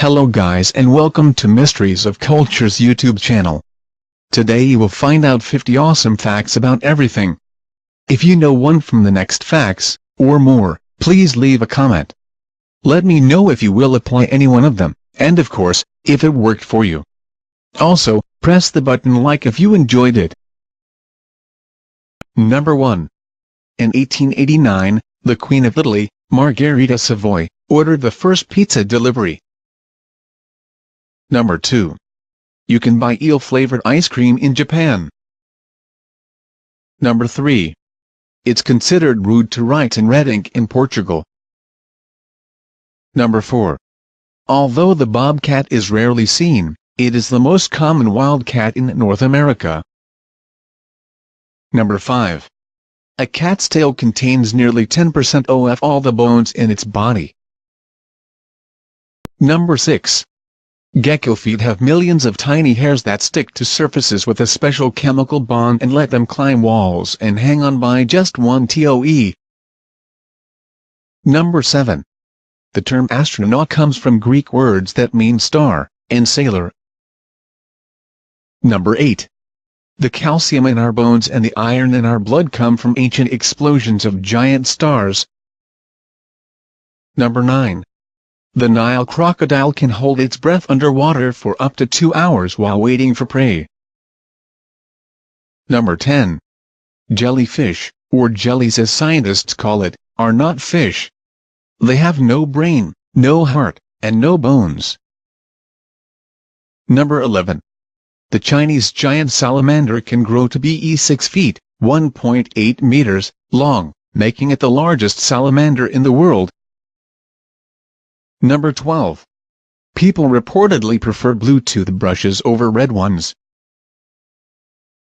Hello guys and welcome to Mysteries of Culture's YouTube channel. Today you will find out 50 awesome facts about everything. If you know one from the next facts, or more, please leave a comment. Let me know if you will apply any one of them, and of course, if it worked for you. Also, press the button like if you enjoyed it. Number 1. In 1889, the Queen of Italy, Margherita Savoy, ordered the first pizza delivery. Number 2. You can buy eel-flavored ice cream in Japan. Number 3. It's considered rude to write in red ink in Portugal. Number 4. Although the bobcat is rarely seen, it is the most common wildcat in North America. Number 5. A cat's tail contains nearly 10% of all the bones in its body. Number 6. Gecko feet have millions of tiny hairs that stick to surfaces with a special chemical bond and let them climb walls and hang on by just one toe. Number 7. The term astronaut comes from Greek words that mean star and sailor. Number 8. The calcium in our bones and the iron in our blood come from ancient explosions of giant stars. Number 9. The Nile crocodile can hold its breath underwater for up to 2 hours while waiting for prey. Number 10. Jellyfish, or jellies as scientists call it, are not fish. They have no brain, no heart, and no bones. Number 11. The Chinese giant salamander can grow to be 6 feet, 1.8 meters, long, making it the largest salamander in the world. Number 12. People reportedly prefer blue toothbrushes over red ones.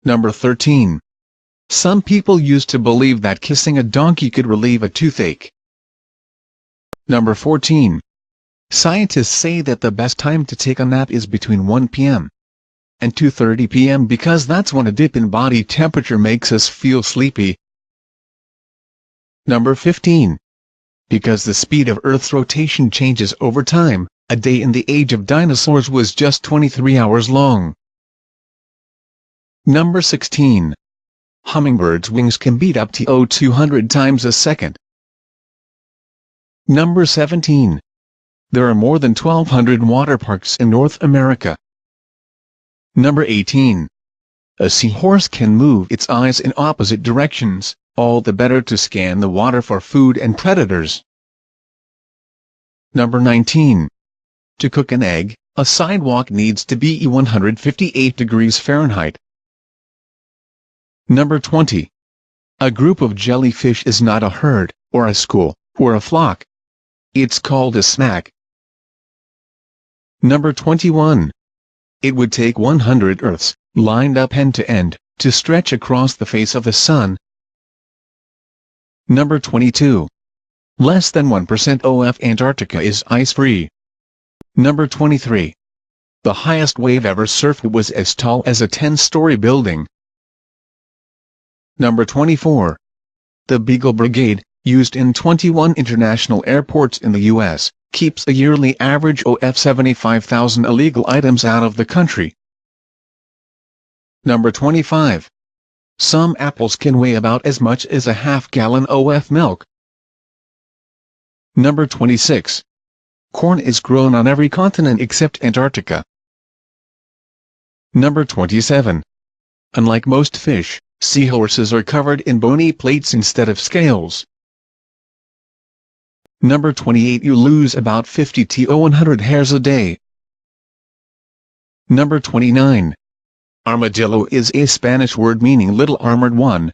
Number 13. Some people used to believe that kissing a donkey could relieve a toothache. Number 14. Scientists say that the best time to take a nap is between 1 p.m. and 2:30 p.m. because that's when a dip in body temperature makes us feel sleepy. Number 15. Because the speed of Earth's rotation changes over time, a day in the age of dinosaurs was just 23 hours long. Number 16. Hummingbirds' wings can beat up to 200 times a second. Number 17. There are more than 1,200 water parks in North America. Number 18. A seahorse can move its eyes in opposite directions, all the better to scan the water for food and predators. Number 19. To cook an egg, a sidewalk needs to be 158 degrees Fahrenheit. Number 20. A group of jellyfish is not a herd, or a school, or a flock. It's called a snack. Number 21. It would take 100 Earths, lined up end to end, to stretch across the face of the sun. Number 22. Less than 1% of Antarctica is ice-free. Number 23. The highest wave ever surfed was as tall as a 10-story building. Number 24. The Beagle Brigade, used in 21 international airports in the U.S., keeps a yearly average of 75,000 illegal items out of the country. Number 25. Some apples can weigh about as much as a half-gallon of milk. Number 26. Corn is grown on every continent except Antarctica. Number 27. Unlike most fish, seahorses are covered in bony plates instead of scales. Number 28. You lose about 50 to 100 hairs a day. Number 29. Armadillo is a Spanish word meaning little armored one.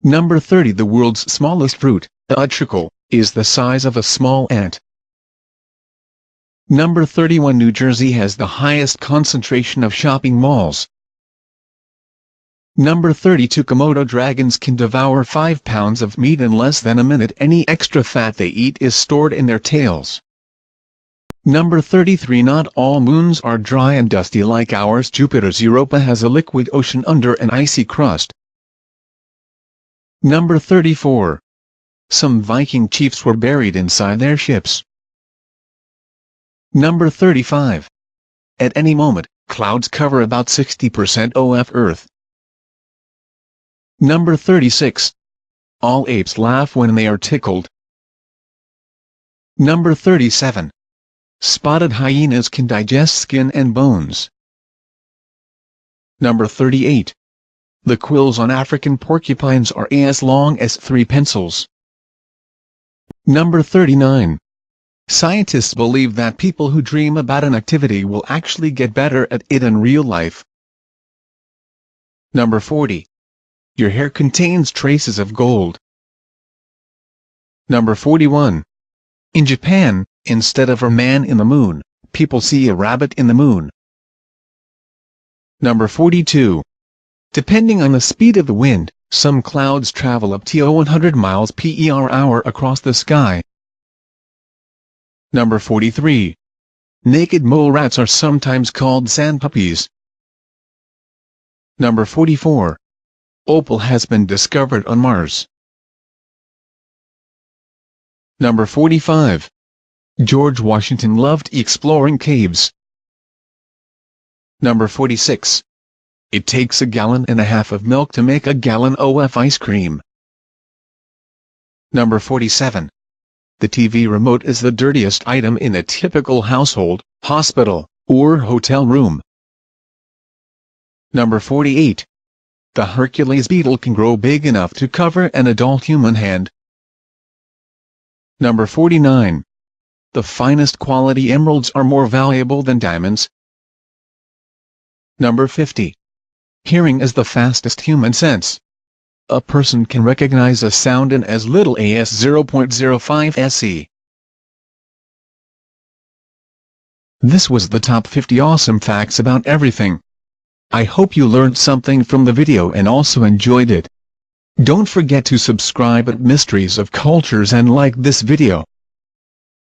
Number 30. The world's smallest fruit, a treacle, is the size of a small ant. Number 31. New Jersey has the highest concentration of shopping malls. Number 32. Komodo dragons can devour 5 pounds of meat in less than a minute. Any extra fat they eat is stored in their tails. Number 33. Not all moons are dry and dusty like ours. Jupiter's Europa has a liquid ocean under an icy crust. Number 34. Some Viking chiefs were buried inside their ships. Number 35. At any moment, clouds cover about 60% of Earth. Number 36. All apes laugh when they are tickled. Number 37. Spotted hyenas can digest skin and bones. Number 38. The quills on African porcupines are as long as 3 pencils. Number 39. Scientists believe that people who dream about an activity will actually get better at it in real life. Number 40. Your hair contains traces of gold. Number 41. In Japan, instead of a man in the moon, people see a rabbit in the moon. Number 42. Depending on the speed of the wind, some clouds travel up to 100 miles per hour across the sky. Number 43. Naked mole rats are sometimes called sand puppies. Number 44. Opal has been discovered on Mars. Number 45. George Washington loved exploring caves. Number 46. It takes 1.5 gallons of milk to make 1 gallon of ice cream. Number 47. The TV remote is the dirtiest item in a typical household, hospital, or hotel room. Number 48. The Hercules beetle can grow big enough to cover an adult human hand. Number 49. The finest quality emeralds are more valuable than diamonds. Number 50. Hearing is the fastest human sense. A person can recognize a sound in as little as 0.05 SE. This was the top 50 awesome facts about everything. I hope you learned something from the video and also enjoyed it. Don't forget to subscribe at Mysteries of Cultures and like this video.